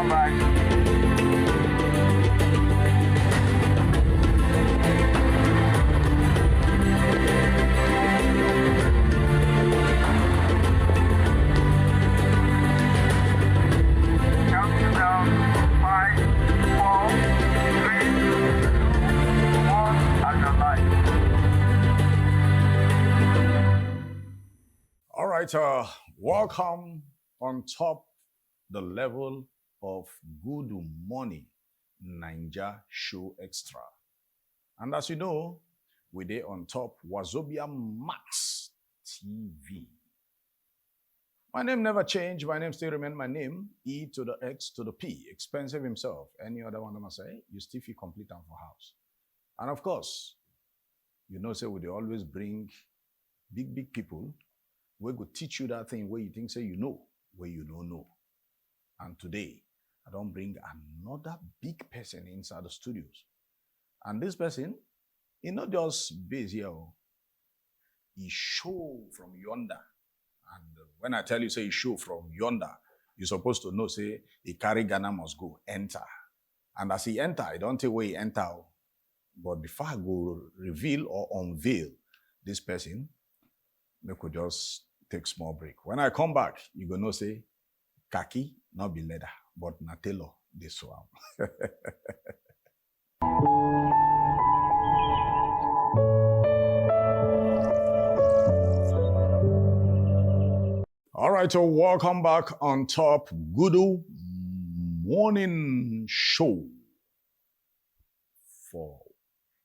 Welcome back. Counting down. 5, 4, 3, 2, 1, and you're live. All right, welcome on top the level of Gudu Money Naija Show Extra. And as you know, we dey on top Wazobia Max TV. My name never changed. My name still remain my name. E to the X to the P. Expensive himself. Any other one I must say, you still feel complete and for house. And of course, you know, say we dey always bring big people we go teach you that thing where you think say you know, where you don't know. And today, I don't bring another big person inside the studios. And this person, he not just based here, he show from yonder. And when I tell you say he show from yonder, you're supposed to know say he carry Ghana must go, enter. And as he enter, I don't tell where he enter. But before I go reveal or unveil this person, we could just take small break. When I come back, you gonna say, khaki, not be leather, but na tailor, this one. All right, so welcome back on top Gudu Morning Show for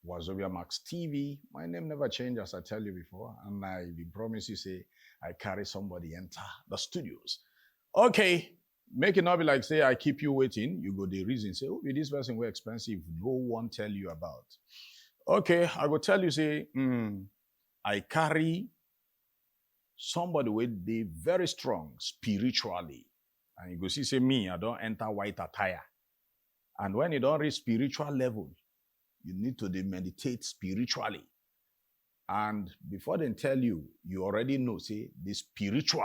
Wazobia Max TV. My name never changed, as I tell you before, and I promise you say I carry somebody enter the studios. Okay, make it not be like say I keep you waiting. You go the reason say, oh, this person way expensive. No one tell you about. Okay, I go tell you say, I carry somebody with they very strong spiritually, and you go see say me, I don't enter white attire, and when you don't reach spiritual level, you need to meditate spiritually. And before they tell you, you already know, say, the spiritual,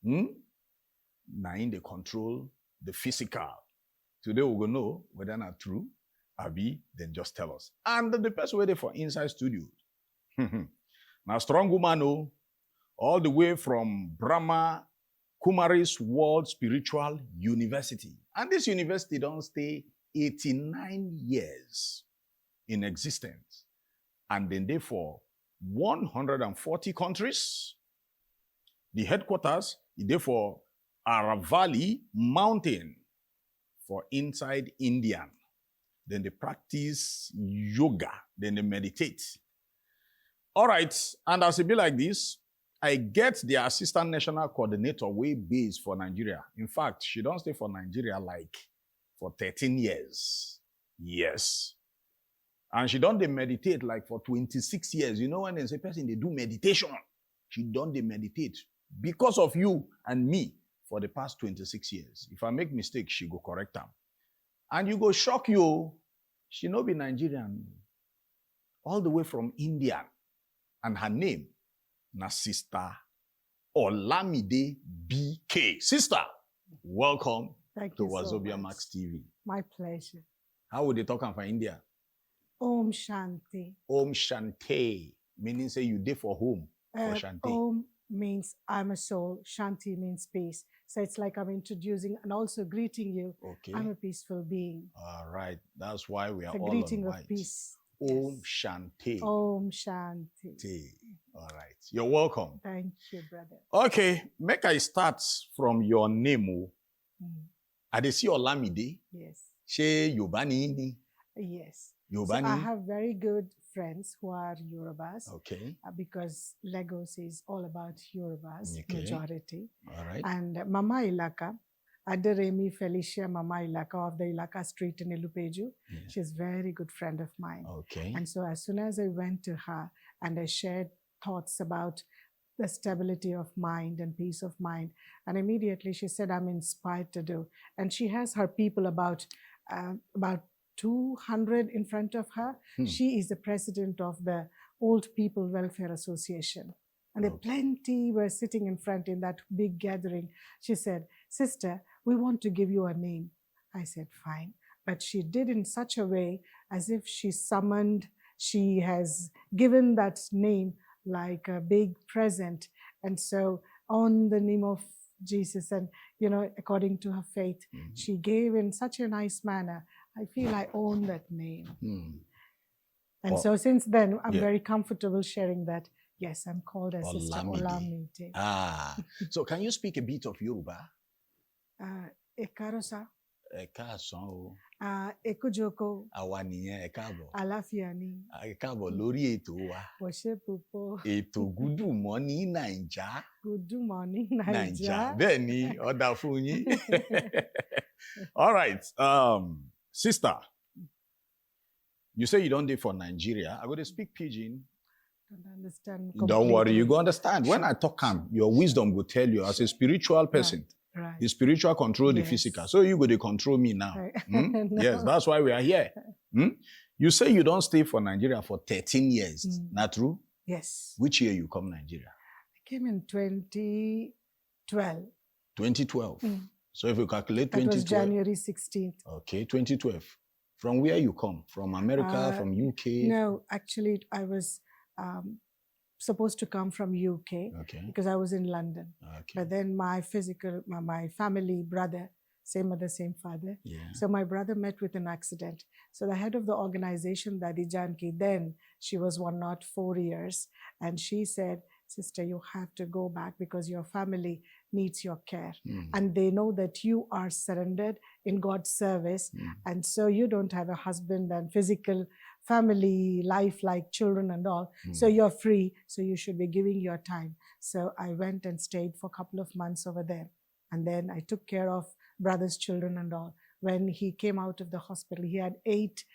now in the control the physical. Today we're going to know whether not true, Abi, then just tell us. And the best way there for inside studios. Now, strong woman, all the way from Brahma Kumari's World Spiritual University. And this university don't stay 89 years in existence. And then therefore 140 countries. The headquarters is therefore Aravalli Mountain for inside India. Then they practice yoga, then they meditate. All right, and as it be like this, I get the assistant national coordinator way based for Nigeria. In fact, she don't stay for Nigeria like for 13 years. Yes. And she done the meditate like for 26 years. You know when they say person, they do meditation. She done the meditate because of you and me for the past 26 years. If I make mistake, she go correct them. And you go shock you. She no be Nigerian. All the way from India. And her name, na Sister Olamide BK. Sister, welcome to Wazobia Max TV. My pleasure. How would they talk for India? Om Shanti. Om Shanti, meaning say you dey for home. For Shanti. Om means I'm a soul. Shanti means peace. So it's like I'm introducing and also greeting you. Okay. I'm a peaceful being. All right. That's why we are the all greeting on of white. peace. Om Yes. Shanti. Om Shanti. All right. You're welcome. Thank you, brother. Okay. Make I start from your name. I dey see Olamide. Yes. She Yobani ni. Yes. Yobani. So I have very good friends who are Yorubas. Okay. Because Lagos is all about Yorubas, Okay. majority. All right. And Mama Ilaka, Aderemi Felicia Mama Ilaka of the Ilaka Street in Ilupeju. Yeah. She's a very good friend of mine. Okay. And so as soon as I went to her and I shared thoughts about the stability of mind and peace of mind, and immediately she said, I'm inspired to do. And she has her people about 200 in front of her. She is the president of the Old People Welfare Association. And there plenty were sitting in front in that big gathering. She said, Sister, we want to give you a name. I said, fine. But she did in such a way as if she has given that name like a big present. And so on the name of Jesus, and according to her faith, she gave in such a nice manner. I feel I own that name. And so since then, I'm very comfortable sharing that. Yes, I'm called as Sister Olamide. So can you speak a bit of Yoruba? Ekarosa. Ekasan o. Ekujoko. Àwa nìyẹn, ẹ káàbọ̀. Àlàáfíà ni. Ẹ káàbọ̀ lórí ètò wa. Wọ̀ṣẹ́ púpọ̀. Ètò Gudu ní Naija. Gudu ní Naija. Bẹ́ẹ̀ ni, ọ̀dà fún yín. All right, sister, you say you don't live for Nigeria. I'm going to speak Pidgin. Don't understand. Don't worry, you go understand. When I talk, your wisdom will tell you as a spiritual person. Right. The spiritual control the physical. So you go to control me now. No. Yes, that's why we are here. You say you don't stay for Nigeria for 13 years. Not true? Yes. Which year you come Nigeria? I came in 2012. 2012. So if you calculate 2012. That was January 16th. Okay, 2012. From where you come? From America, from UK? No, actually I was supposed to come from UK because I was in London. But then my family brother, same mother, same father. So my brother met with an accident. So the head of the organization, Dadi Janki, then she was 104 years. And she said, sister, you have to go back because your family needs your care. And they know that you are surrendered in God's service. And so you don't have a husband and physical family life like children and all. So you're free. So you should be giving your time. So I went and stayed for a couple of months over there. And then I took care of brother's children and all. When he came out of the hospital, he had 8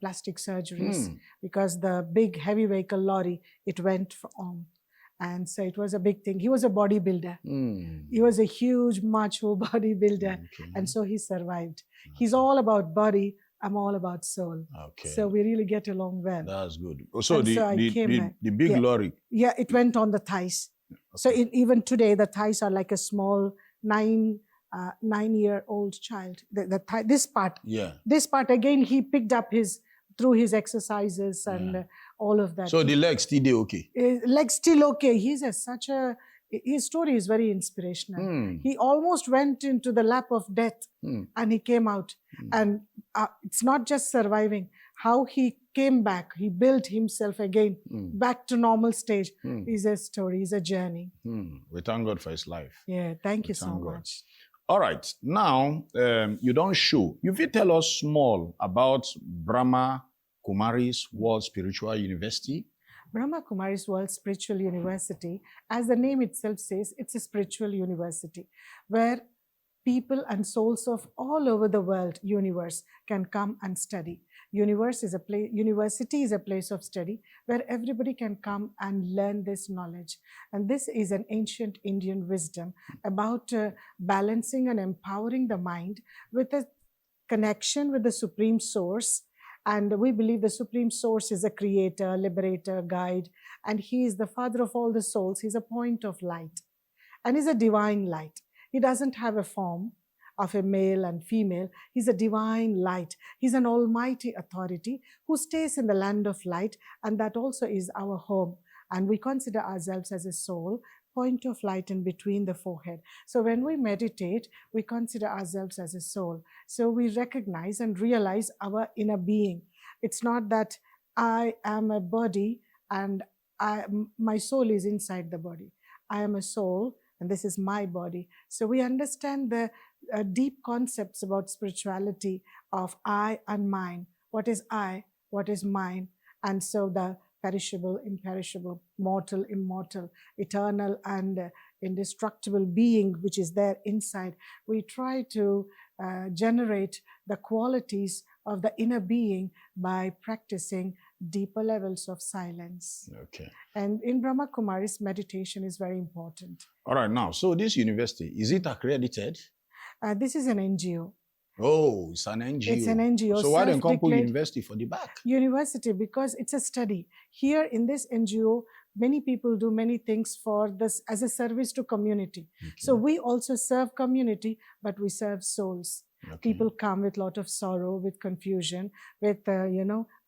plastic surgeries because the big heavy vehicle lorry, it went on. And so it was a big thing. He was a bodybuilder. He was a huge macho bodybuilder. And so he survived. He's all about body. I'm all about soul. So we really get along well. That's good. So the big lorry. Yeah, it went on the thighs. So even today, the thighs are like a small 9-year-old child. This part. This part again, he picked up through his exercises and all of that. So the legs still okay? Legs still okay. His story is very inspirational. He almost went into the lap of death and he came out. And it's not just surviving. How he came back, he built himself again back to normal stage is a story, is a journey. We thank God for his life. Yeah, thank you so much. All right, now you don't show. You will tell us small about Brahma Kumari's World Spiritual University. Brahma Kumari's World Spiritual University, as the name itself says, it's a spiritual university where people and souls of all over the world, universe, can come and study. University is a place of study where everybody can come and learn this knowledge. And this is an ancient Indian wisdom about balancing and empowering the mind with a connection with the Supreme Source. And we believe the Supreme Source is a creator, liberator, guide, and he is the father of all the souls. He's a point of light, and he's a divine light. He doesn't have a form of a male and female. He's a divine light. He's an almighty authority who stays in the land of light, and that also is our home. And we consider ourselves as a soul, point of light in between the forehead. So when we meditate, we consider ourselves as a soul. So we recognize and realize our inner being. It's not that I am a body and my soul is inside the body. I am a soul and this is my body. So we understand the deep concepts about spirituality of I and mine. What is I? What is mine? And so the perishable, imperishable, mortal, immortal, eternal and indestructible being which is there inside. We try to generate the qualities of the inner being by practicing deeper levels of silence. And in Brahma Kumari's meditation is very important. All right, now, so this university, is it accredited? This is an NGO. Oh, it's an NGO. It's an NGO. So why don't come put university for the back? University, because it's a study. Here in this NGO, many people do many things for this as a service to community. So we also serve community, but we serve souls. People come with a lot of sorrow, with confusion, with,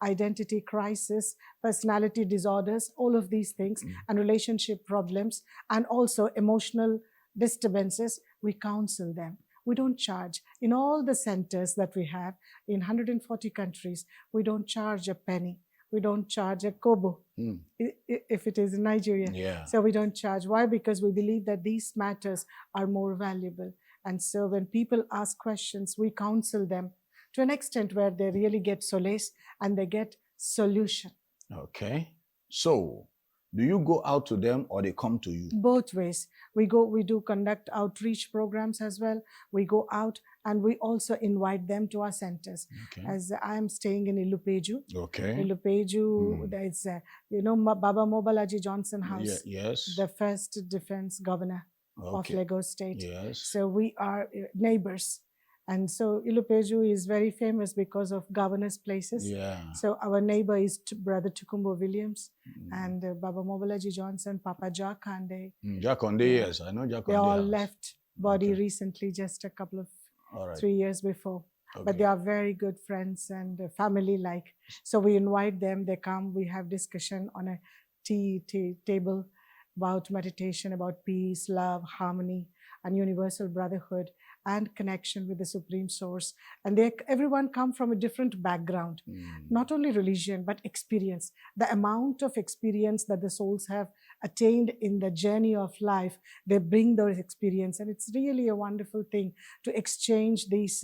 identity crisis, personality disorders, all of these things, and relationship problems, and also emotional disturbances. We counsel them. We don't charge. In all the centers that we have in 140 countries, we don't charge a penny. We don't charge a kobo if it is in Nigeria. Yeah. So we don't charge. Why? Because we believe that these matters are more valuable. And so when people ask questions, we counsel them to an extent where they really get solace and they get solution. Okay. So, do you go out to them or they come to you? Both ways. We do conduct outreach programs as well. We go out and we also invite them to our centers. Okay. As I am staying in Ilupeju. Okay. Ilupeju, there is, Baba Mobalaji Johnson House. Yes. The first defense governor of Lagos State. Yes. So we are neighbors. And so Ilupeju is very famous because of governor's places. Yeah. So our neighbor is Brother Tukumbo Williams and Baba Mobalaji Johnson, Papa Jakande. Jakande, yes, I know Jakande. They all left body recently, just a couple of 3 years before. But they are very good friends and family-like. So we invite them, they come, we have discussion on a tea table about meditation, about peace, love, harmony, and universal brotherhood, and connection with the Supreme Source. And everyone come from a different background, not only religion, but experience. The amount of experience that the souls have attained in the journey of life, they bring those experience. And it's really a wonderful thing to exchange these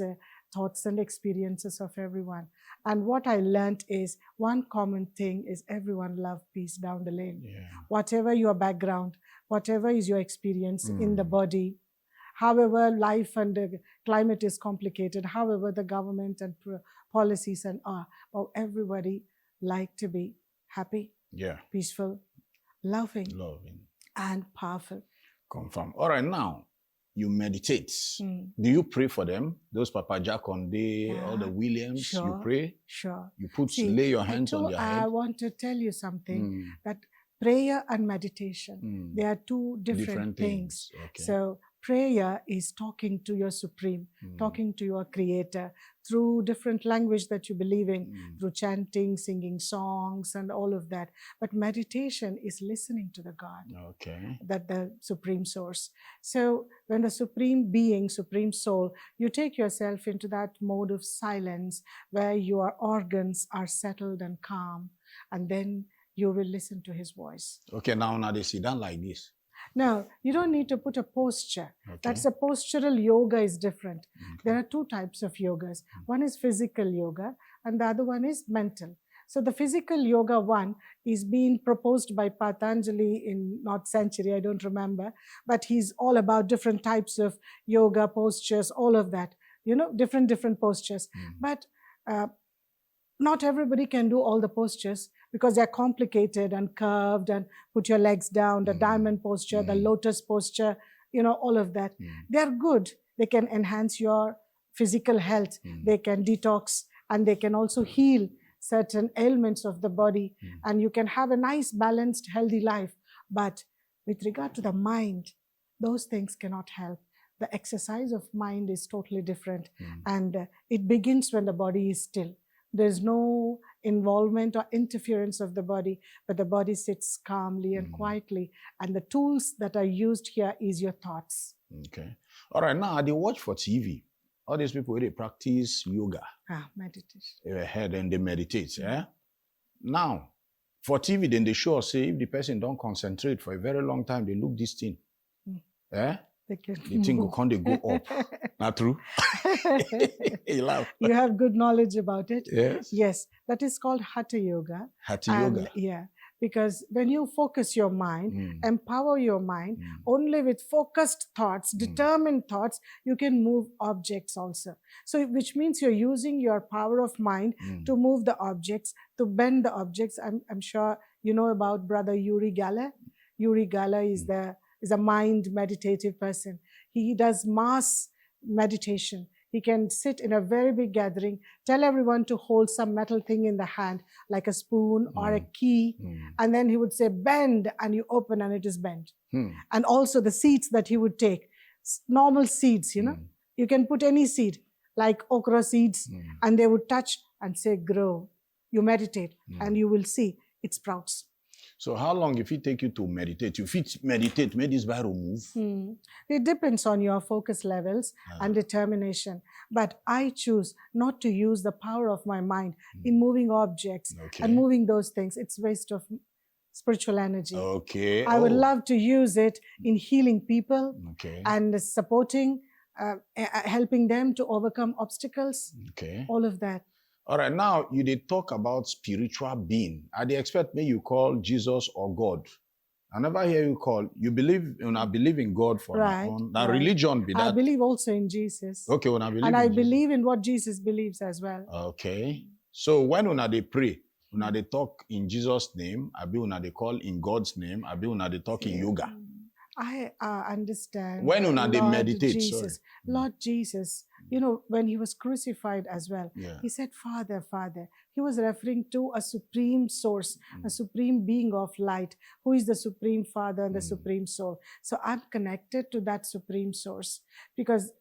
thoughts and experiences of everyone. And what I learned is one common thing is everyone love peace down the lane. Yeah. Whatever your background, whatever is your experience in the body, however life and the climate is complicated, however the government and policies and everybody like to be happy, peaceful, loving, and powerful. Confirm. All right, now you meditate. Do you pray for them? Those Papa Jakande, all the Williams, you pray? Sure. You lay your hands on their head? I want to tell you something, that prayer and meditation, they are two different things. Okay. So prayer is talking to your Supreme, talking to your Creator through different language that you believe in, through chanting, singing songs, and all of that. But meditation is listening to the God, that the Supreme Source. So when the Supreme Being, Supreme Soul, you take yourself into that mode of silence where your organs are settled and calm, and then you will listen to his voice. Okay, now they sit down like this. No, you don't need to put a posture. That's a postural yoga is different. There are two types of yogas. One is physical yoga and the other one is mental. So the physical yoga one is being proposed by Patanjali in not century, I don't remember, but he's all about different types of yoga postures, all of that, different postures. But not everybody can do all the postures because they're complicated and curved, and put your legs down, the diamond posture, the lotus posture, all of that. They're good. They can enhance your physical health. They can detox, and they can also heal certain ailments of the body. And you can have a nice, balanced, healthy life. But with regard to the mind, those things cannot help. The exercise of mind is totally different. And it begins when the body is still. There's no involvement or interference of the body, but the body sits calmly and quietly. And the tools that are used here is your thoughts. Okay. All right, now they watch for TV. All these people, they practice yoga. Meditation. They head and they meditate. Now, for TV, then they show us, say, if the person don't concentrate for a very long time, they look this thing. The thing will come, they go up. Not true? You laugh. You have good knowledge about it. Yes. Yes. That is called Hatha Yoga. Hatha Yoga. Yeah. Because when you focus your mind, empower your mind, only with focused thoughts, determined thoughts, you can move objects also. So, which means you're using your power of mind to move the objects, to bend the objects. I'm sure you know about Brother Uri Geller. Uri Geller is a mind meditative person. He does mass meditation. He can sit in a very big gathering, tell everyone to hold some metal thing in the hand, like a spoon or a key, and then he would say, bend, and you open and it is bent. And also the seeds that he would take, normal seeds, you know, you can put any seed, like okra seeds, and they would touch and say, grow. You meditate, and you will see it sprouts. So how long if it take you to meditate? If it meditate, may this viral move? It depends on your focus levels and determination. But I choose not to use the power of my mind in moving objects and moving those things. It's waste of spiritual energy. I would love to use it in healing people and supporting, helping them to overcome obstacles, all of that. All right, now you did talk about spiritual being. I dey expect me you call Jesus or God. I never hear you call. You believe, when I believe in God for my own. Now religion be that. I believe also in Jesus. Okay, when I believe and in I Jesus. believe in what Jesus believes as well. Okay. So when they pray, when they talk in Jesus' name, I be when they call in God's name, I be when they talk in yoga. I understand. When they meditate, Jesus, Lord Jesus, you know, when he was crucified as well, he said, Father, Father. He was referring to a supreme source, a supreme being of light, who is the supreme Father and the supreme soul. So I'm connected to that supreme source because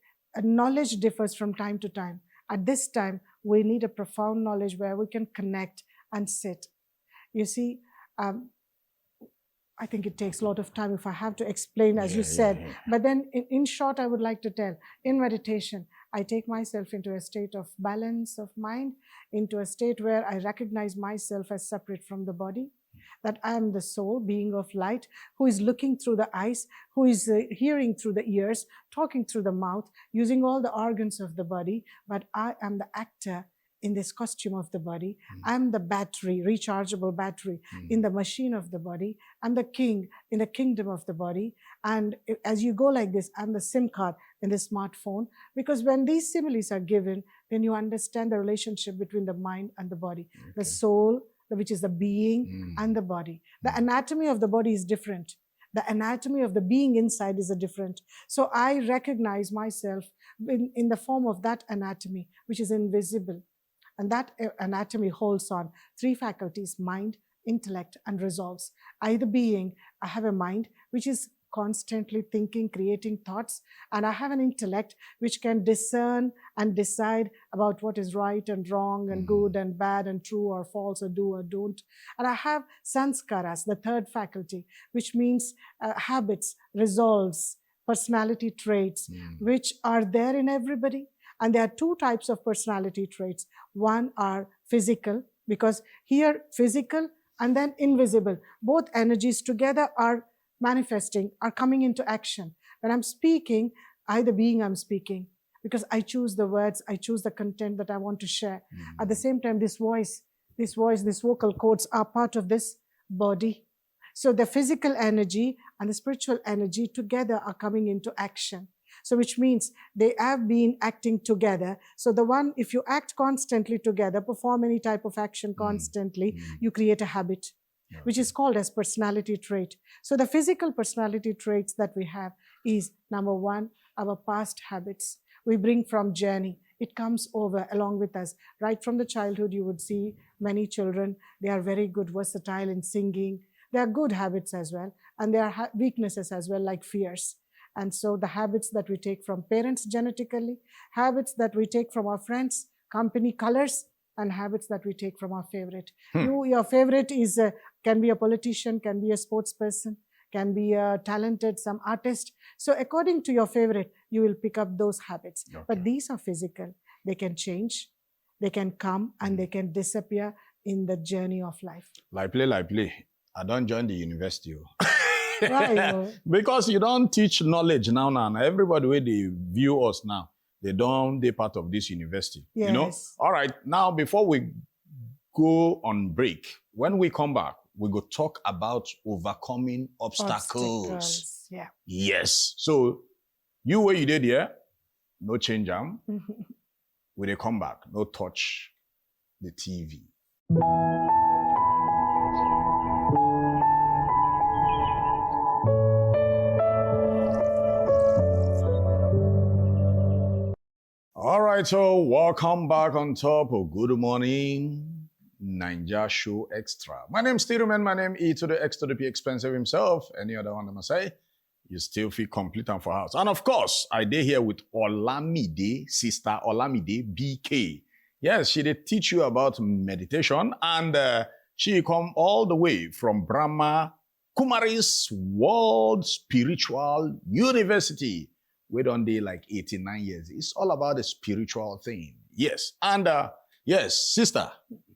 knowledge differs from time to time. At this time, we need a profound knowledge where we can connect and sit. You see, I think it takes a lot of time if I have to explain, as you said. But then in short, I would like to tell, in meditation, I take myself into a state of balance of mind, into a state where I recognize myself as separate from the body, that I am the soul, being of light, who is looking through the eyes, who is hearing through the ears, talking through the mouth, using all the organs of the body, but I am the actor in this costume of the body. I'm the battery, rechargeable battery in the machine of the body. I'm the king in the kingdom of the body. And as you go like this, I'm the SIM card in the smartphone. Because when these similes are given, then you understand the relationship between the mind and the body, the soul, which is the being, and the body. The anatomy of the body is different. The anatomy of the being inside is different. So I recognize myself in the form of that anatomy, which is invisible. And that anatomy holds on three faculties: mind, intellect, and resolves. I, the being, I have a mind which is constantly thinking, creating thoughts, and I have an intellect which can discern and decide about what is right and wrong and good and bad and true or false or do or don't. And I have sanskaras, the third faculty, which means habits, resolves, personality traits, which are there in everybody. And there are two types of personality traits. One are physical, because here physical and then invisible. Both energies together are manifesting, are coming into action. When I'm speaking, I, the being, I'm speaking, because I choose the words, I choose the content that I want to share. At the same time, this voice, these vocal cords are part of this body. So the physical energy and the spiritual energy together are coming into action. So which means they have been acting together. So the one, if you act constantly together, perform any type of action constantly, you create a habit, which is called as personality trait. So the physical personality traits that we have is, number one, our past habits. We bring from journey. It comes over along with us. Right from the childhood, you would see many children, they are very good, versatile in singing. There are good habits as well. And there are weaknesses as well, like fears. And so the habits that we take from parents genetically, habits that we take from our friends, company colors, and habits that we take from our favorite. Your favorite is can be a politician, can be a sports person, can be a talented, some artist. So according to your favorite, you will pick up those habits. But these are physical. They can change, they can come, and they can disappear in the journey of life. Like play. I don't join the university. Right. Because you don't teach knowledge now. Everybody where they view us now, they part of this university. Yes. You know? All right. Now, before we go on break, when we come back, we go talk about overcoming obstacles. Yeah. Yes. So you where you did here, no change them. When they come back, no touch the TV. All right, so welcome back on top of Good Morning Naija Show Extra. My name's Steelman, my name E to the X to the P expensive himself. Any other one I must say? You still feel complete and for house. And of course, I did here with Olamide, Sister Olamide BK. Yes, she did teach you about meditation and she come all the way from Brahma Kumari's World Spiritual University. We done day like 89 years. It's all about the spiritual thing. Yes. And yes, sister,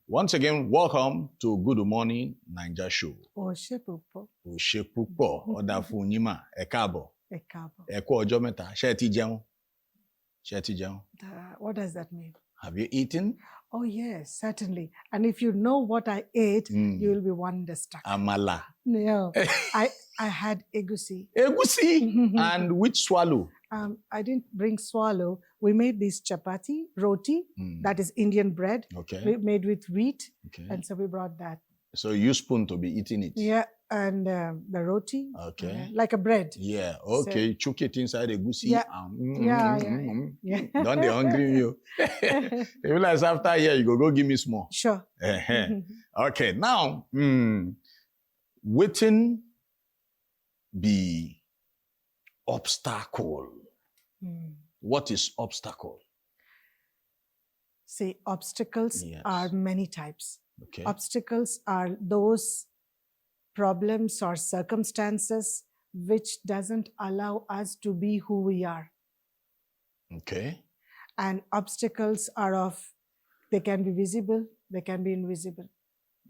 once again, welcome to Good Morning Naija Show. Oshepupo. Oshepupo, Odafunyima, Ekabo. Ekabo. Eko ojo meta, Sheti jẹun. Sheti jẹun. What does that mean? Have you eaten? Oh, yes, certainly. And if you know what I ate, you will be wonderstruck. Amala. No, I had egusi. Egusi? And which swallow? I didn't bring swallow. We made this chapati, roti, that is Indian bread, made with wheat. Okay. And so we brought that. So you spoon to be eating it? Yeah, and the roti, like a bread. Yeah, okay. So, chuck it inside the egusi. Yeah, yeah. Don't they hungry you? If like after here, you go give me small. Sure. Okay, now, waiting be obstacle. What is obstacle? See, obstacles are many types. Okay. Obstacles are those problems or circumstances which doesn't allow us to be who we are. Okay. And obstacles are they can be visible, they can be invisible.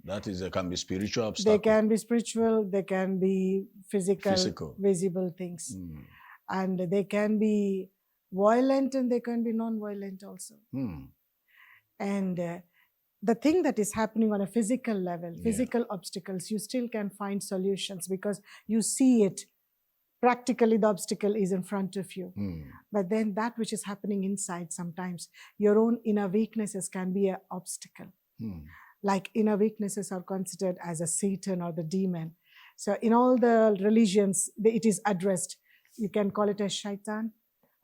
That is, they can be spiritual obstacles. They can be spiritual, they can be physical. Visible things. And they can be violent and they can be non-violent also. And the thing that is happening on a physical level, physical obstacles, you still can find solutions because you see it. Practically, the obstacle is in front of you. But then that which is happening inside, sometimes your own inner weaknesses can be an obstacle. Like inner weaknesses are considered as a Satan or the demon. So in all the religions, it is addressed. You can call it a shaitan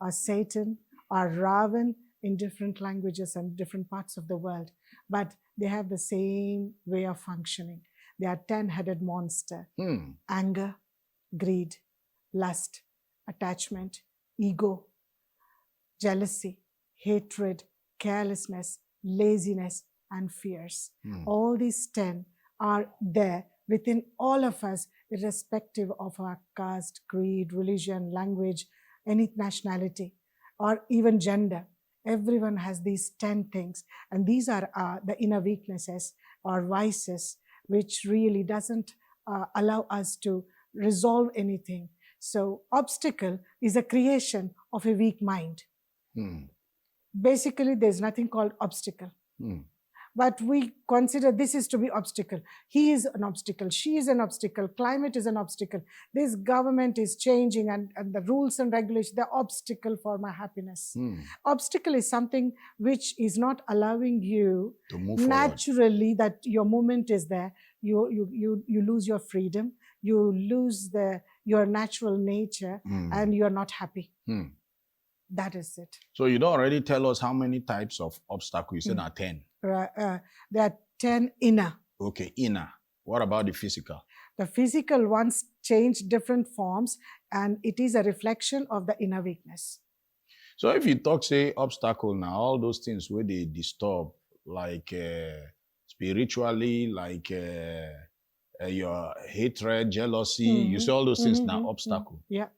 or Satan or Ravan in different languages and different parts of the world. But they have the same way of functioning. They are 10-headed monster. Anger, greed, lust, attachment, ego, jealousy, hatred, carelessness, laziness, and fears. All these 10 are there within all of us, irrespective of our caste, creed, religion, language, any nationality, or even gender. Everyone has these 10 things. And these are the inner weaknesses or vices, which really doesn't allow us to resolve anything. So obstacle is a creation of a weak mind. Basically, there's nothing called obstacle. But we consider this is to be obstacle. He is an obstacle. She is an obstacle. Climate is an obstacle. This government is changing and the rules and regulations, they're obstacle for my happiness. Obstacle is something which is not allowing you to move naturally forward. That your movement is there. You lose your freedom. You lose your natural nature and you're not happy. That is it. So you don't already tell us how many types of obstacles. You said are 10. There are 10 inner. Okay, inner. What about the physical? The physical ones change different forms and it is a reflection of the inner weakness. So if you talk, say, obstacle now, all those things where they disturb, like spiritually, like your hatred, jealousy, you say all those things now, obstacle. Yeah.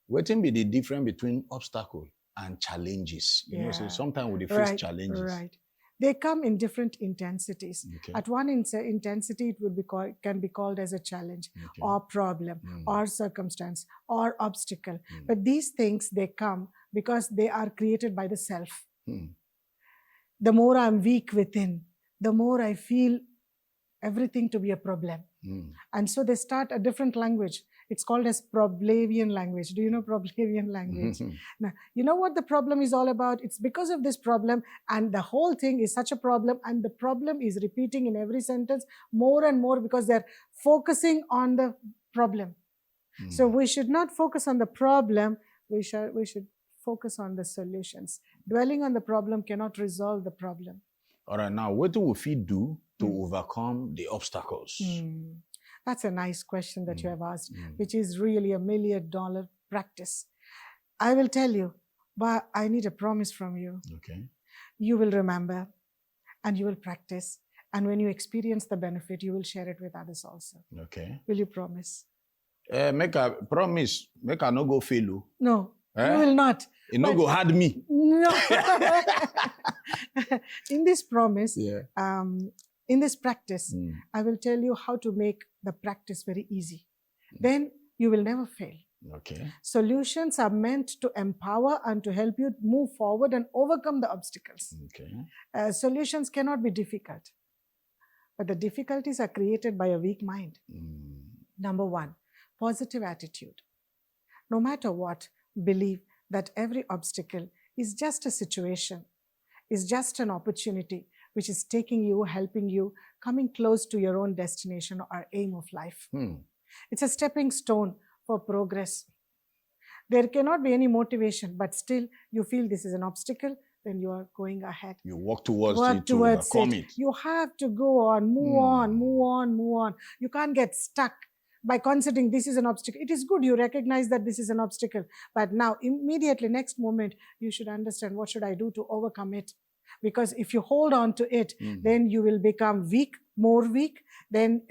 What can be the difference between obstacle and challenges? You know, so sometimes we face challenges. Right. They come in different intensities. At one intensity, it would can be called as a challenge or problem or circumstance or obstacle. But these things, they come because they are created by the self. The more I'm weak within, the more I feel everything to be a problem. And so they start a different language. It's called as Problavian language. Do you know Problavian language? Now, you know what the problem is all about? It's because of this problem, and the whole thing is such a problem, and the problem is repeating in every sentence more and more because they're focusing on the problem. So we should not focus on the problem. We should focus on the solutions. Dwelling on the problem cannot resolve the problem. All right, now what do we do to overcome the obstacles? That's a nice question that you have asked, Mm. which is really $1 million practice. I will tell you, but I need a promise from you. Okay. You will remember and you will practice. And when you experience the benefit, you will share it with others also. Okay. Will you promise? Make a promise. Make a no go fail. Oh. No, Eh? you will not. You no go hard me. No. In this promise, Yeah. in this practice, Mm. I will tell you how to make the practice very easy. Then you will never fail. Okay. Solutions are meant to empower and to help you move forward and overcome the obstacles. Okay. Solutions cannot be difficult, but the difficulties are created by a weak mind. Number one, positive attitude. No matter what, believe that every obstacle is just a situation, is just an opportunity which is taking you, helping you, coming close to your own destination or aim of life. It's a stepping stone for progress. There cannot be any motivation, but still you feel this is an obstacle, then you are going ahead. You walk towards it to overcome it. You have to go on, move on, move on, move on. You can't get stuck by considering this is an obstacle. It is good you recognize that this is an obstacle, but now immediately next moment you should understand, what should I do to overcome it? Because if you hold on to it, then you will become weak, more weak. Then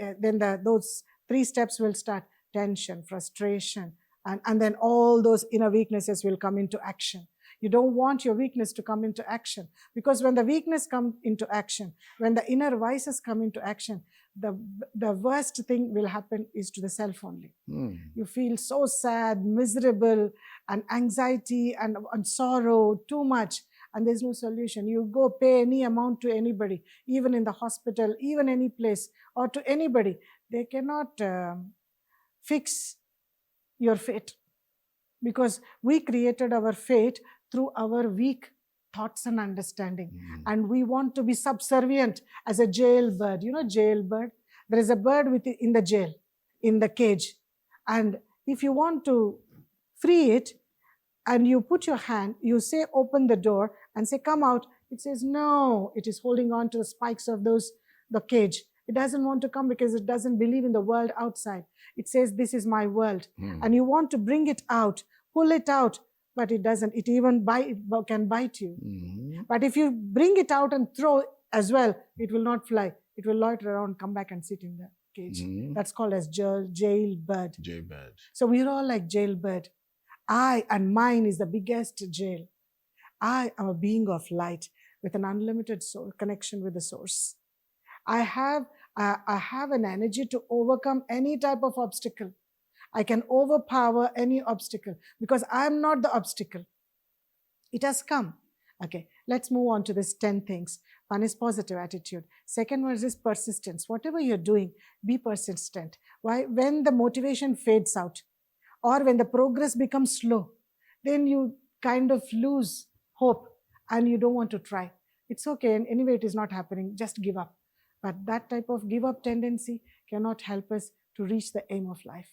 those 3 steps will start: tension, frustration, and then all those inner weaknesses will come into action. You don't want your weakness to come into action, because when the weakness comes into action, when the inner vices come into action, the worst thing will happen is to the self only. You feel so sad, miserable, and anxiety and sorrow too much, and there's no solution. You go pay any amount to anybody, even in the hospital, even any place, or to anybody. They cannot fix your fate, because we created our fate through our weak thoughts and understanding. And we want to be subservient as a jailbird. You know jailbird? There is a bird in the jail, in the cage. And if you want to free it, and you put your hand, you say, open the door and say, come out. It says, no, it is holding on to the spikes of the cage. It doesn't want to come because it doesn't believe in the world outside. It says, this is my world. And you want to bring it out, pull it out, but it doesn't. It even can bite you. But if you bring it out and throw as well, it will not fly. It will loiter around, come back and sit in the cage. That's called as jailbird. Jailbird. So we're all like jailbird. I and mine is the biggest jail. I am a being of light with an unlimited connection with the source. I have an energy to overcome any type of obstacle. I can overpower any obstacle because I am not the obstacle. It has come. Okay, let's move on to this 10 things. One is positive attitude. Second one is persistence. Whatever you're doing, be persistent. Why? When the motivation fades out or when the progress becomes slow, then you kind of lose hope and you don't want to try. It's okay, and anyway it is not happening, just give up. But that type of give up tendency cannot help us to reach the aim of life.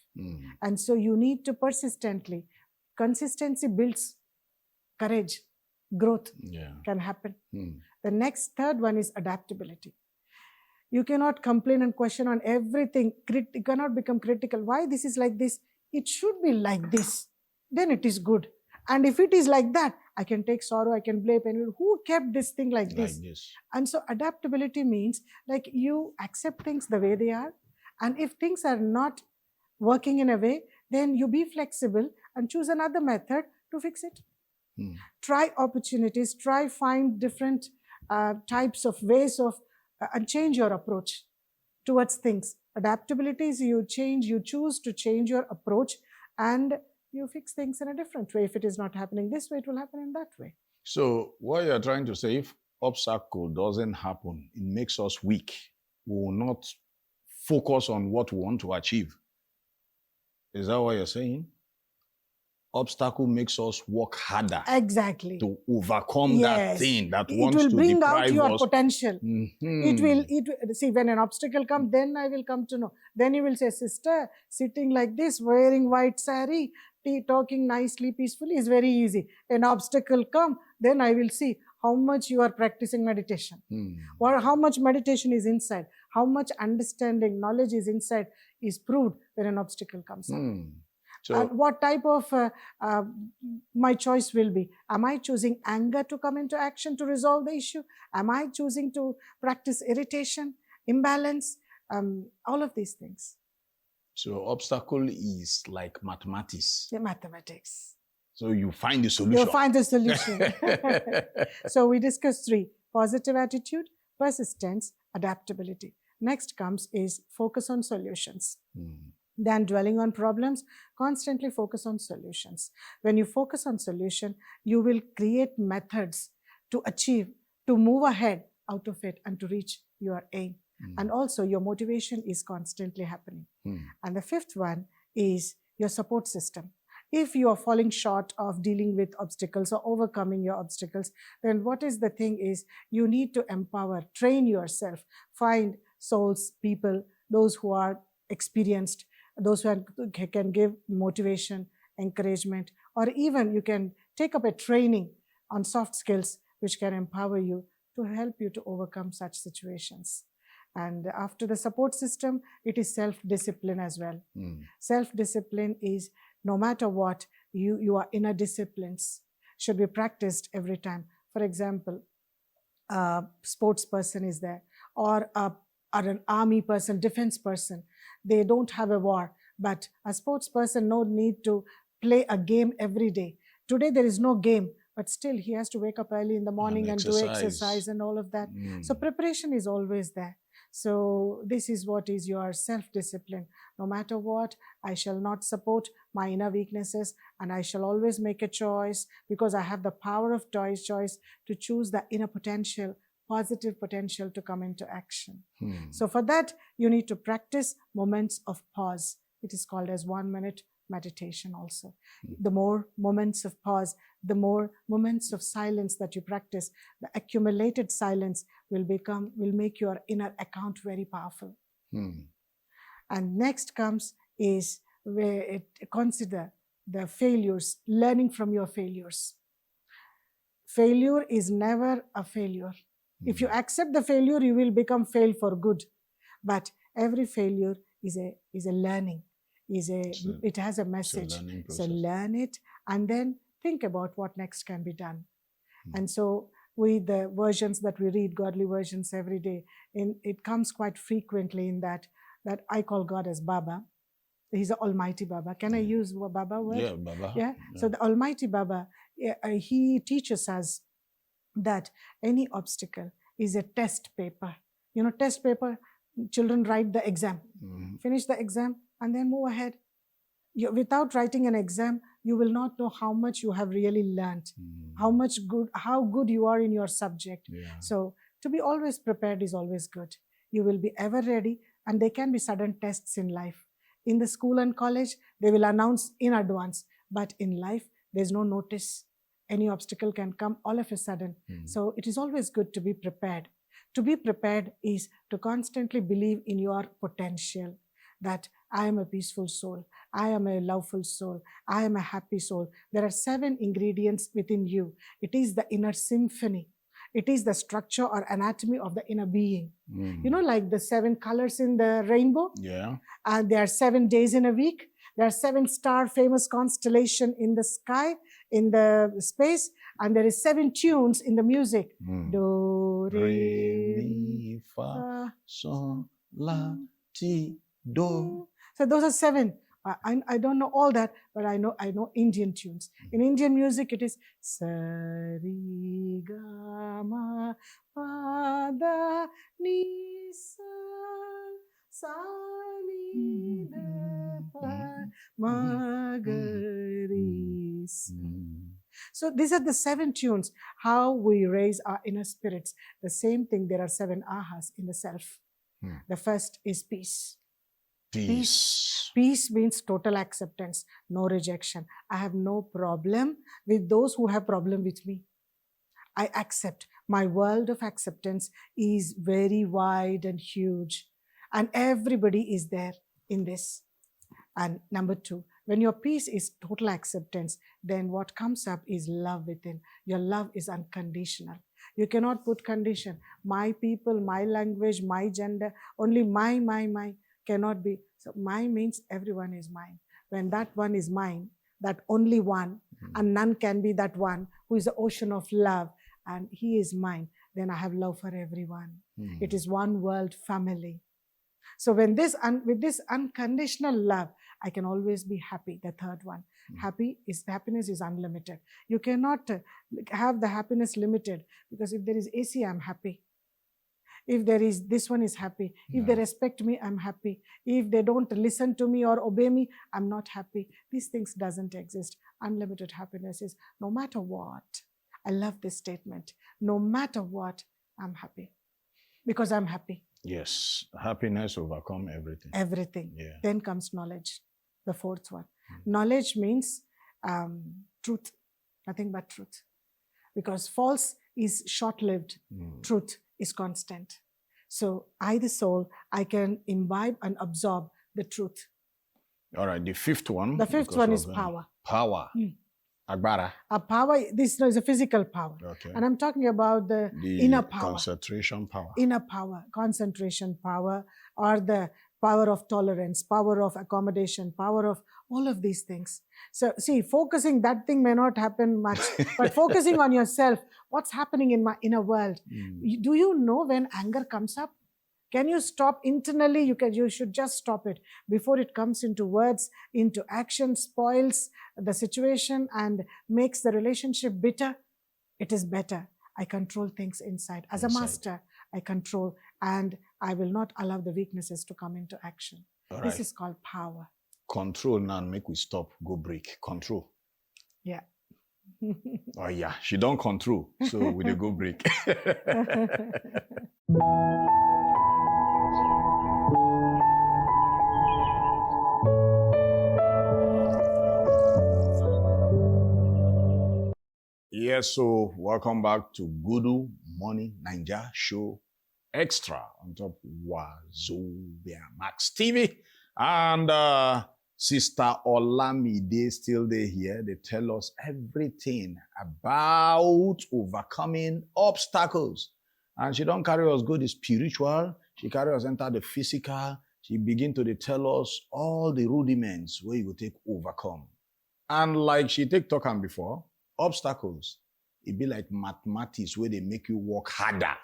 And so you need to persistently. Consistency builds courage. Growth can happen. The next third one is adaptability. You cannot complain and question on everything. You cannot become critical. Why this is like this? It should be like this. Then it is good. And if it is like that, I can take sorrow, I can blame anyone. Who kept this thing like this? And so adaptability means like you accept things the way they are. And if things are not working in a way, then you be flexible and choose another method to fix it. Try opportunities, find different types of ways of, and change your approach towards things. Adaptability is you choose to change your approach and you fix things in a different way. If it is not happening this way, it will happen in that way. So what you're trying to say, if obstacle doesn't happen, it makes us weak. We will not focus on what we want to achieve. Is that what you're saying? Obstacle makes us work harder. Exactly. To overcome that thing that wants to deprive us. It will bring out your us. potential. It will, see, when an obstacle comes, then I will come to know. Then you will say, sister, sitting like this, wearing white sari, talking nicely, peacefully is very easy. An obstacle come, then I will see how much you are practicing meditation, or how much meditation is inside, how much understanding, knowledge is inside, is proved when an obstacle comes up. So, And what type of my choice will be? Am I choosing anger to come into action to resolve the issue? Am I choosing to practice irritation, imbalance, all of these things? so obstacle is like mathematics. The mathematics. So you find the solution. You'll find the solution. So we discussed 3: positive attitude, persistence, adaptability. Next comes is focus on solutions. Than dwelling on problems, constantly focus on solutions. When you focus on solution, you will create methods to achieve, to move ahead out of it and to reach your aim. And also your motivation is constantly happening. And the 5th one is your support system. If you are falling short of dealing with obstacles or overcoming your obstacles, then what is the thing is you need to empower, train yourself, find souls, people, those who are experienced, those who can give motivation, encouragement, or even you can take up a training on soft skills which can empower you to help you to overcome such situations. And after the support system, it is self-discipline as well. Self-discipline is no matter what, your inner disciplines should be practiced every time. For example, a sports person is there, or an army person, defense person. They don't have a war, but a sports person no need to play a game every day. Today there is no game, but still he has to wake up early in the morning and do exercise and all of that. So preparation is always there. So this is what is your self-discipline. No matter what, I shall not support my inner weaknesses, and I shall always make a choice, because I have the power of choice to choose the inner potential, positive potential to come into action. So for that, you need to practice moments of pause. It is called as 1-minute meditation also. The more moments of pause, the more moments of silence that you practice, the accumulated silence will make your inner account very powerful. And next comes is where it consider the failures, learning from your failures. Failure is never a failure. If you accept the failure, you will become fail for good. But every failure is a learning. It has a message. So learn it and then think about what next can be done. And so with the versions that we read, godly versions every day, it comes quite frequently in that I call God as Baba. He's the Almighty Baba. Can I use Baba word? Yeah, Baba. Yeah. So the Almighty Baba, he teaches us that any obstacle is a test paper. You know, test paper, children write the exam, finish the exam, and then move ahead. Without writing an exam, you will not know how much you have really learned, how good you are in your subject. So to be always prepared is always good. You will be ever ready, and there can be sudden tests in life. In the school and college, they will announce in advance, but in life, there's no notice. Any obstacle can come all of a sudden. So it is always good to be prepared. To be prepared is to constantly believe in your potential, that I am a peaceful soul, I am a loveful soul, I am a happy soul. There are 7 ingredients within you. It is the inner symphony. It is the structure or anatomy of the inner being. You know, like the 7 colors in the rainbow? Yeah. And there are 7 days in a week. There are 7 star famous constellation in the sky, in the space, and there is 7 tunes in the music. Do, re, mi, fa, sol, la, ti, do. So those are 7. I don't know all that, but I know Indian tunes. In Indian music, it is sa, ri, ga, ma, pa, da, ni, sa, sa, ni, da, pa, ma, ga, ri, sa. So these are the 7 tunes, how we raise our inner spirits. The same thing, there are 7 ahas in the self. The first is peace. Peace means total acceptance, no rejection. I have no problem with those who have problem with me. I accept. My world of acceptance is very wide and huge, and everybody is there in this. And number 2, When your peace is total acceptance, then what comes up is love within. Your love is unconditional. You cannot put condition. My people, my language, my gender, only my cannot be. So my means everyone is mine. When that one is mine, that only one, and none can be that one who is the ocean of love, and he is mine, then I have love for everyone. It is one world family. So when with this unconditional love, I can always be happy. The third one, happiness is unlimited. You cannot have the happiness limited, because if there is AC, I'm happy. If there is, this one is happy. If they respect me, I'm happy. If they don't listen to me or obey me, I'm not happy. These things doesn't exist. Unlimited happiness is no matter what. I love this statement. No matter what, I'm happy. Because I'm happy. Yes, happiness overcome everything. Everything. Yeah. Then comes knowledge, the fourth one. Knowledge means truth, nothing but truth. Because false is short-lived, truth is constant. So I, the soul, I can imbibe and absorb the truth. All right, the fifth one. The fifth one is power. Power. Agbara. A power, this is a physical power. Okay. And I'm talking about the inner power. Concentration power. Inner power, concentration power, or the power of tolerance, power of accommodation, power of all of these things. So see, focusing, that thing may not happen much, but focusing on yourself, what's happening in my inner world? Do you know when anger comes up? Can you stop internally? You should just stop it before it comes into words, into action, spoils the situation and makes the relationship bitter. It is better. I control things inside. As a master, I control, and I will not allow the weaknesses to come into action. All This right. is called power. Control now, make we stop, go break. Control. Yeah. Oh yeah, she don't control, so we dey go break. Yes, so welcome back to Gudu Morning Naija Show Extra on top Wazobia Max TV. And Sister Olamide still there here. They tell us everything about overcoming obstacles. And she don't carry us go the spiritual, she carry us enter the physical. She begin to tell us all the rudiments where you will take overcome. And like she take talk on before, obstacles, it be like mathematics where they make you work harder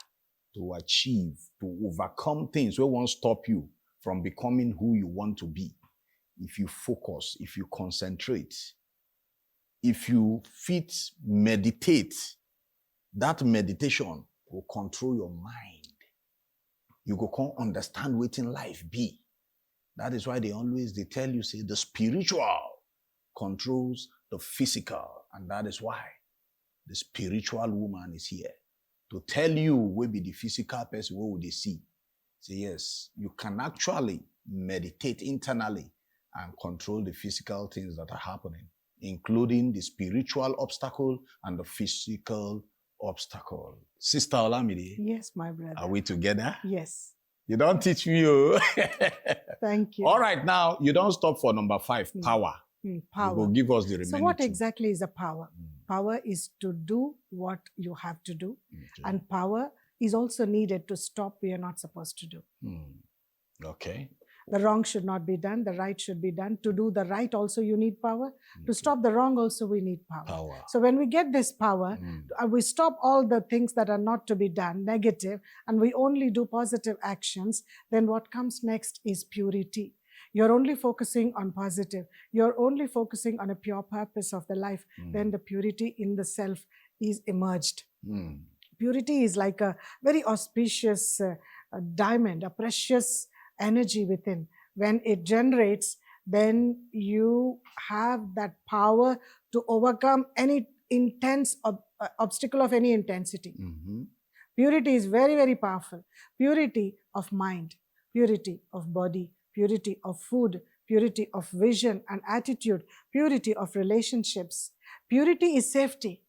to achieve, to overcome things where won't stop you from becoming who you want to be. If you focus, if you concentrate, if you fit meditate, that meditation will control your mind. You go come understand what in life be. That is why they tell you, say, the spiritual controls the physical. And that is why the spiritual woman is here to tell you where be the physical person, what would they see. Say, yes, you can actually meditate internally and control the physical things that are happening, including the spiritual obstacle and the physical obstacle. Sister Olamide. Yes, my brother. Are we together? Yes. You don't teach me. Oh. Thank you. All right, now, you don't stop for number 5, power. Power. You will give us the remaining. So what 2. exactly is a power? Power is to do what you have to do. Okay. And power is also needed to stop what you're not supposed to do. Okay. The wrong should not be done. The right should be done. To do the right also you need power. To stop the wrong also we need power. So when we get this power, we stop all the things that are not to be done, negative, and we only do positive actions. Then what comes next is purity. You're only focusing on positive. You're only focusing on a pure purpose of the life. Then the purity in the self is emerged. Purity is like a very auspicious diamond, a precious energy within. When it generates, then you have that power to overcome any intense obstacle of any intensity. Purity is very, very powerful. Purity of mind, purity of body, purity of food, purity of vision and attitude, purity of relationships. Purity is safety.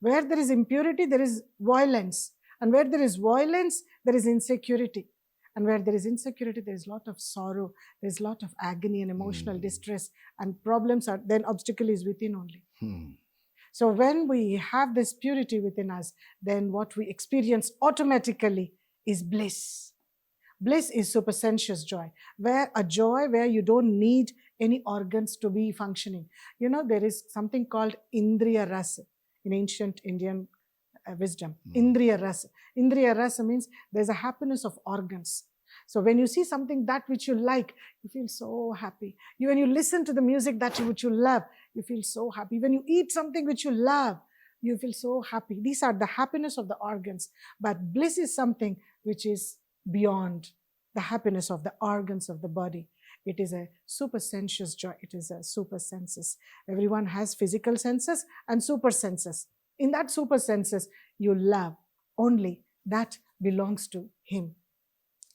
Where there is impurity, there is violence. And where there is violence, there is insecurity. And where there is insecurity, there is a lot of sorrow, there is a lot of agony and emotional distress, and problems are, then obstacle is within only. So when we have this purity within us, then what we experience automatically is bliss. Bliss is supersensuous joy, where you don't need any organs to be functioning. You know, there is something called Indriya Rasa in ancient Indian wisdom. Indriya Rasa. Indriya Rasa means there's a happiness of organs. So when you see something that which you like, you feel so happy. When you listen to the music which you love, you feel so happy. When you eat something which you love, you feel so happy. These are the happiness of the organs. But bliss is something which is beyond the happiness of the organs of the body. It is a supersensuous joy. It is a super senses. Everyone has physical senses and super senses. In that super senses, you love only that belongs to him.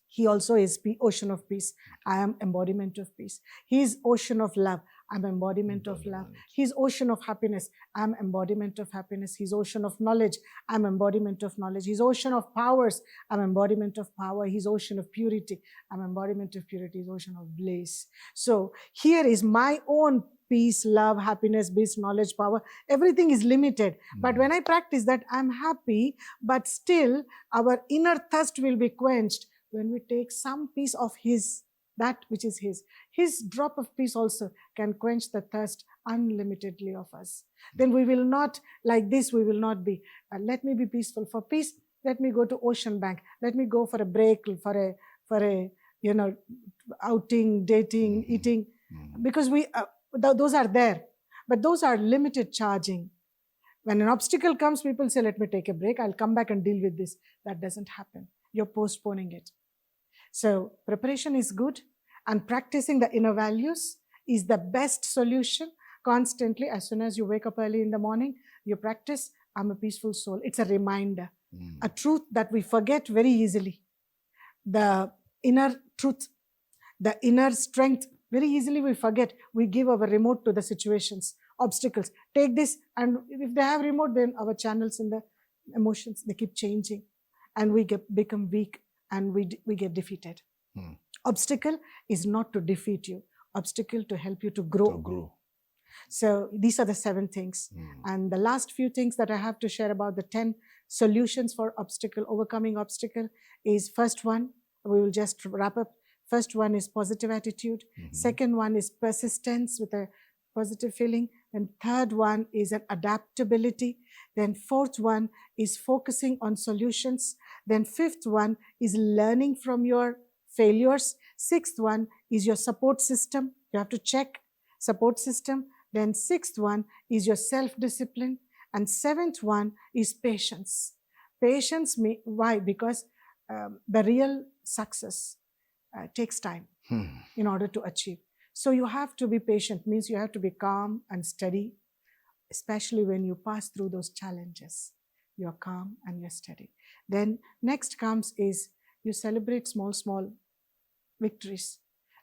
He also is ocean of peace. I am embodiment of peace. He is ocean of love. I'm embodiment of love. He's ocean of happiness. I'm embodiment of happiness. He's ocean of knowledge. I'm embodiment of knowledge. He's ocean of powers. I'm embodiment of power. He's ocean of purity. I'm embodiment of purity. He's ocean of bliss. So here is my own peace, love, happiness, bliss, knowledge, power. Everything is limited. But when I practice that, I'm happy, but still our inner thirst will be quenched when we take some piece of his, that which is his. His drop of peace also can quench the thirst unlimitedly of us. Then we will not, like this, we will not be, let me be peaceful. For peace, let me go to ocean bank. Let me go for a break, for a outing, dating, eating. Because those are there. But those are limited charging. When an obstacle comes, people say, let me take a break. I'll come back and deal with this. That doesn't happen. You're postponing it. So preparation is good, and practicing the inner values is the best solution. Constantly, as soon as you wake up early in the morning, you practice, I'm a peaceful soul. It's a reminder, a truth that we forget very easily. The inner truth, the inner strength, very easily we forget. We give our remote to the situations, obstacles. Take this, and if they have remote, then our channels in the emotions, they keep changing, and we become weak, and we get defeated. Obstacle is not to defeat you. Obstacle to help you to grow. So these are the 7 things. And the last few things that I have to share about the 10 solutions for overcoming obstacle is, first one, we will just wrap up. First one is positive attitude. Second one is persistence with a positive feeling. Then third one is an adaptability. Then fourth one is focusing on solutions. Then fifth one is learning from your failures. Sixth one is your support system. You have to check support system. Then sixth one is your self-discipline. And seventh one is patience. Patience, why? Because the real success takes time in order to achieve. So you have to be patient, means you have to be calm and steady, especially when you pass through those challenges. You're calm and you're steady. Then next comes is you celebrate small victories.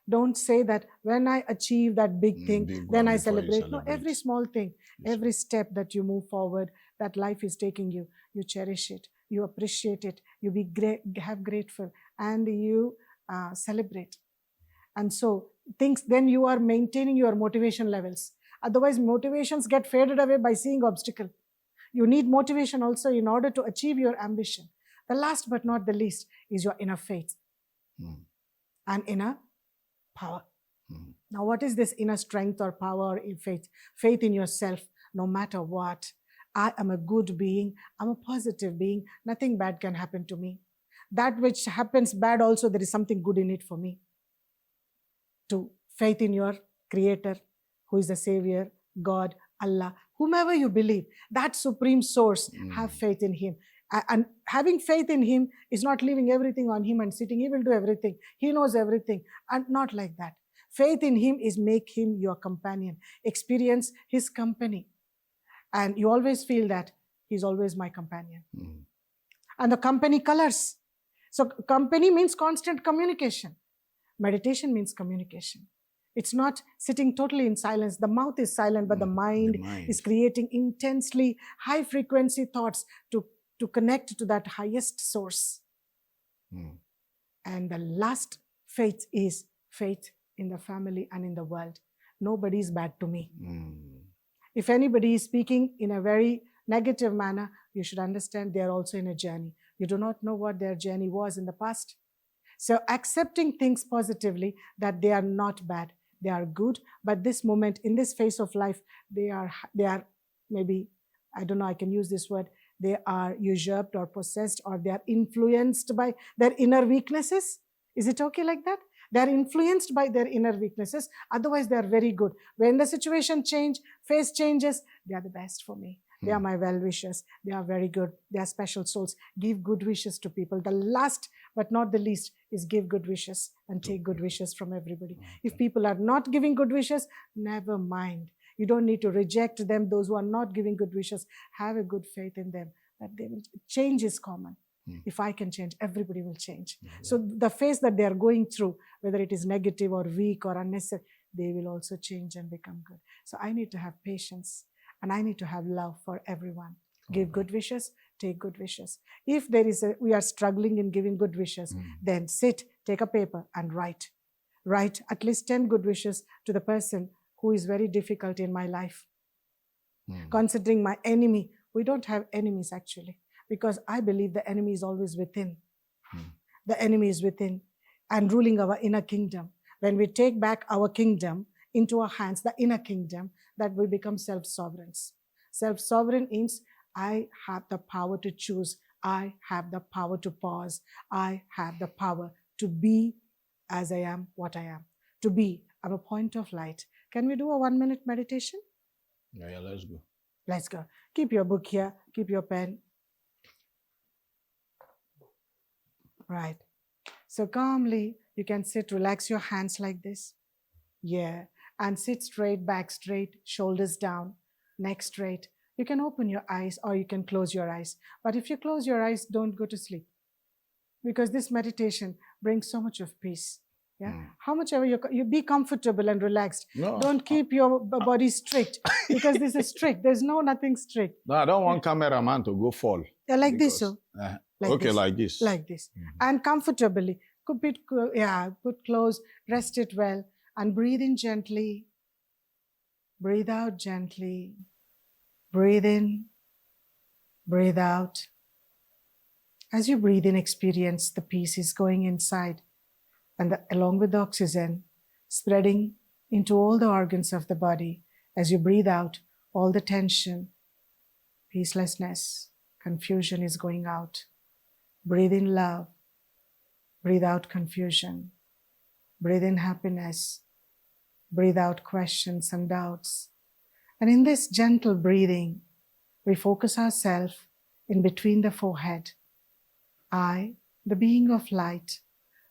Don't say that when I achieve that big thing, then I celebrate. No, every small thing, every step that you move forward, that life is taking you, you cherish it, you appreciate it, you have grateful, and you celebrate. And so then you are maintaining your motivation levels. Otherwise, motivations get faded away by seeing obstacle. You need motivation also in order to achieve your ambition. The last but not the least is your inner faith and inner power. Now, what is this inner strength or power or faith? Faith in yourself, no matter what. I am a good being. I'm a positive being. Nothing bad can happen to me. That which happens bad also, there is something good in it for me. To faith in your creator, who is the savior, God, Allah, whomever you believe, that supreme source, have faith in him. And having faith in him is not leaving everything on him and sitting, he will do everything. He knows everything. And not like that. Faith in him is make him your companion. Experience his company. And you always feel that he's always my companion. And the company colors. So company means constant communication. Meditation means communication. It's not sitting totally in silence. The mouth is silent, but the mind is creating intensely high frequency thoughts to connect to that highest source. And the last faith is faith in the family and in the world. Nobody is bad to me. If anybody is speaking in a very negative manner, you should understand they are also in a journey. You do not know what their journey was in the past. So accepting things positively, that they are not bad, they are good, but this moment, in this phase of life, they are maybe, I don't know, I can use this word, they are usurped or possessed, or they are influenced by their inner weaknesses. Is it okay like that? They are influenced by their inner weaknesses. Otherwise, they are very good. When the situation phase changes, they are the best for me. They are my well-wishers. They are very good. They are special souls. Give good wishes to people. The last but not the least is give good wishes and take good wishes from everybody. If people are not giving good wishes, never mind. You don't need to reject them. Those who are not giving good wishes, have a good faith in them that they will. Change is common. If I can change, everybody will change. So the phase that they are going through, whether it is negative or weak or unnecessary, they will also change and become good. So I need to have patience, and I need to have love for everyone. Give good wishes, take good wishes. If we are struggling in giving good wishes, then sit, take a paper and write. Write at least 10 good wishes to the person who is very difficult in my life. Considering my enemy, we don't have enemies actually, because I believe the enemy is always within. The enemy is within and ruling our inner kingdom. When we take back our kingdom into our hands, the inner kingdom, that we become self-sovereigns. Self-sovereign means I have the power to choose. I have the power to pause. I have the power to be as I am, what I am. To be, I'm a point of light. Can we do a 1-minute meditation? Yeah, let's go. Let's go. Keep your book here. Keep your pen. Right. So calmly, you can sit, relax your hands like this. Yeah. And sit straight, back straight, shoulders down, neck straight. You can open your eyes or you can close your eyes. But if you close your eyes, don't go to sleep. Because this meditation brings so much of peace. Yeah. How much ever you be comfortable and relaxed. No. Don't keep your body strict, because this is strict. There's nothing strict. No, I don't want cameraman to go fall. Like because, this, so. Like okay, this. Like this. Like this. And comfortably. Put close, rest it well, and breathe in gently. Breathe out gently. Breathe in. Breathe out. As you breathe in, experience the peace is going inside, and along with the oxygen, spreading into all the organs of the body. As you breathe out, all the tension, peacelessness, confusion is going out. Breathe in love. Breathe out confusion. Breathe in happiness. Breathe out questions and doubts. And in this gentle breathing, we focus ourselves in between the forehead. I, the being of light,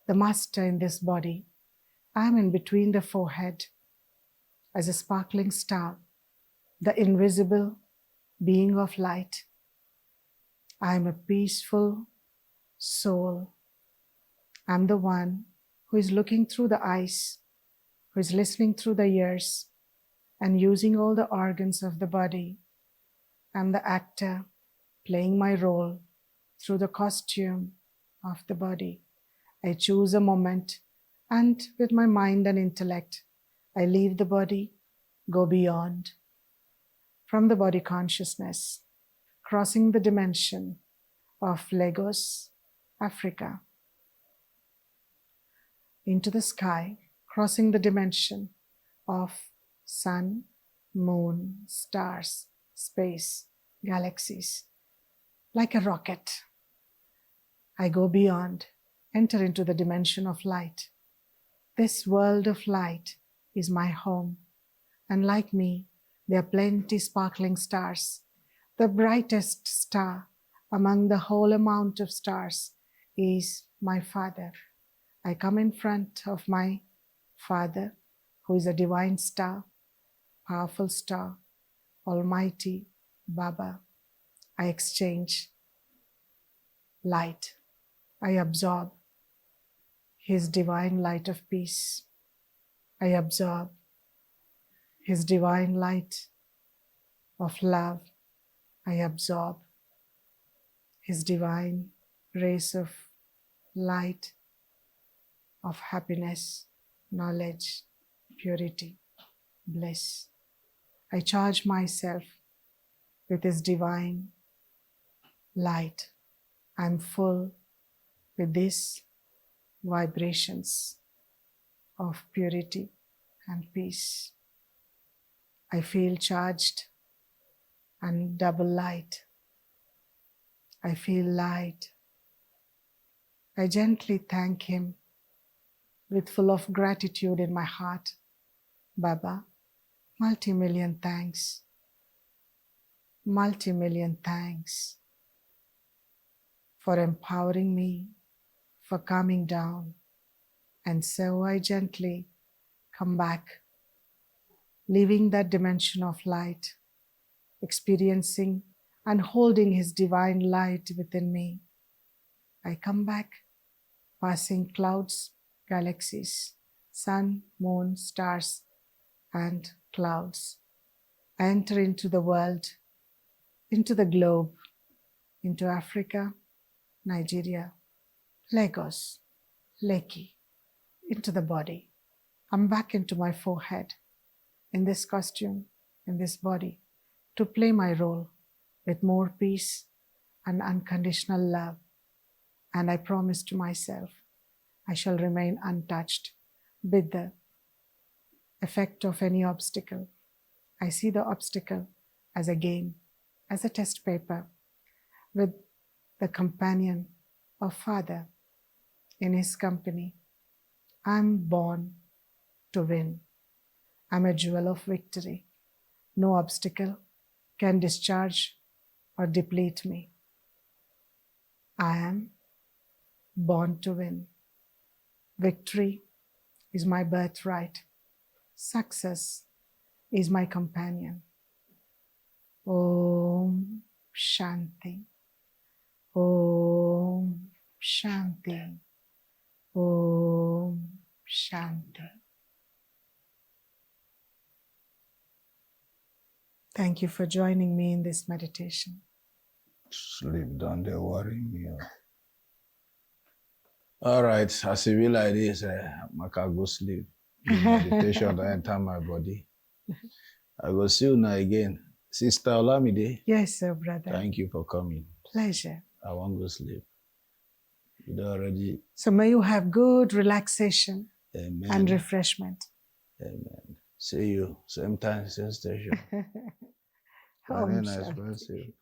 the master in this body, I am in between the forehead as a sparkling star, the invisible being of light. I am a peaceful soul. I'm the one who is looking through the eyes, who is listening through the ears, and using all the organs of the body. I'm the actor playing my role through the costume of the body. I choose a moment, and with my mind and intellect, I leave the body, go beyond. From the body consciousness, crossing the dimension of Lagos, Africa, into the sky, crossing the dimension of sun, moon, stars, space, galaxies. Like a rocket, I go beyond, enter into the dimension of light. This world of light is my home, and like me, there are plenty sparkling stars. The brightest star among the whole amount of stars is my Father. I come in front of my Father, who is a divine star, powerful star, almighty Baba. I exchange light. I absorb His divine light of peace. I absorb His divine light of love. I absorb His divine rays of light of happiness, knowledge, purity, bliss. I charge myself with His divine light. I'm full with these vibrations of purity and peace. I feel charged and double light. I feel light. I gently thank Him with full of gratitude in my heart. Baba, multi-million thanks. Multi-million thanks for empowering me, for calming down. And so I gently come back, leaving that dimension of light, experiencing and holding His divine light within me. I come back, passing clouds, galaxies, sun, moon, stars, and clouds. I enter into the world, into the globe, into Africa, Nigeria, Lagos, Lekki, into the body. I'm back into my forehead, in this costume, in this body, to play my role with more peace and unconditional love. And I promise to myself, I shall remain untouched with the effect of any obstacle. I see the obstacle as a game, as a test paper, with the companion of Father in His company. I'm born to win. I'm a jewel of victory. No obstacle can discharge or deplete me. I am born to win. Victory is my birthright. Success is my companion. Om Shanti. Om Shanti. Om Shanti. Thank you for joining me in this meditation. Sleep, don't they worry me. All right, as it be like this, I can go sleep. The meditation don't enter my body. I will see you now again. Sister Olamide. Yes, sir, brother. Thank you for coming. Pleasure. I won't go sleep. You already. So may you have good relaxation. Amen. And refreshment. Amen. See you same time, same station. Very nice person.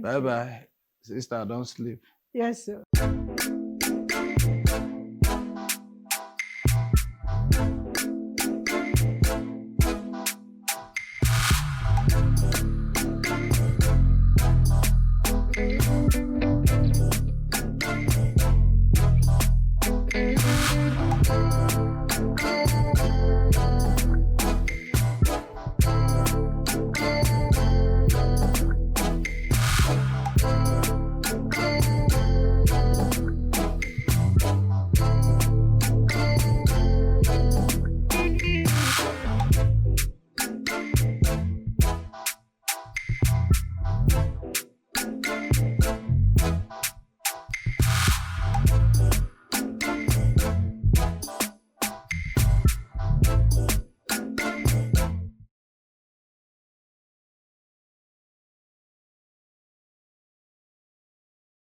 Bye bye. Sister, don't sleep. Yes, sir.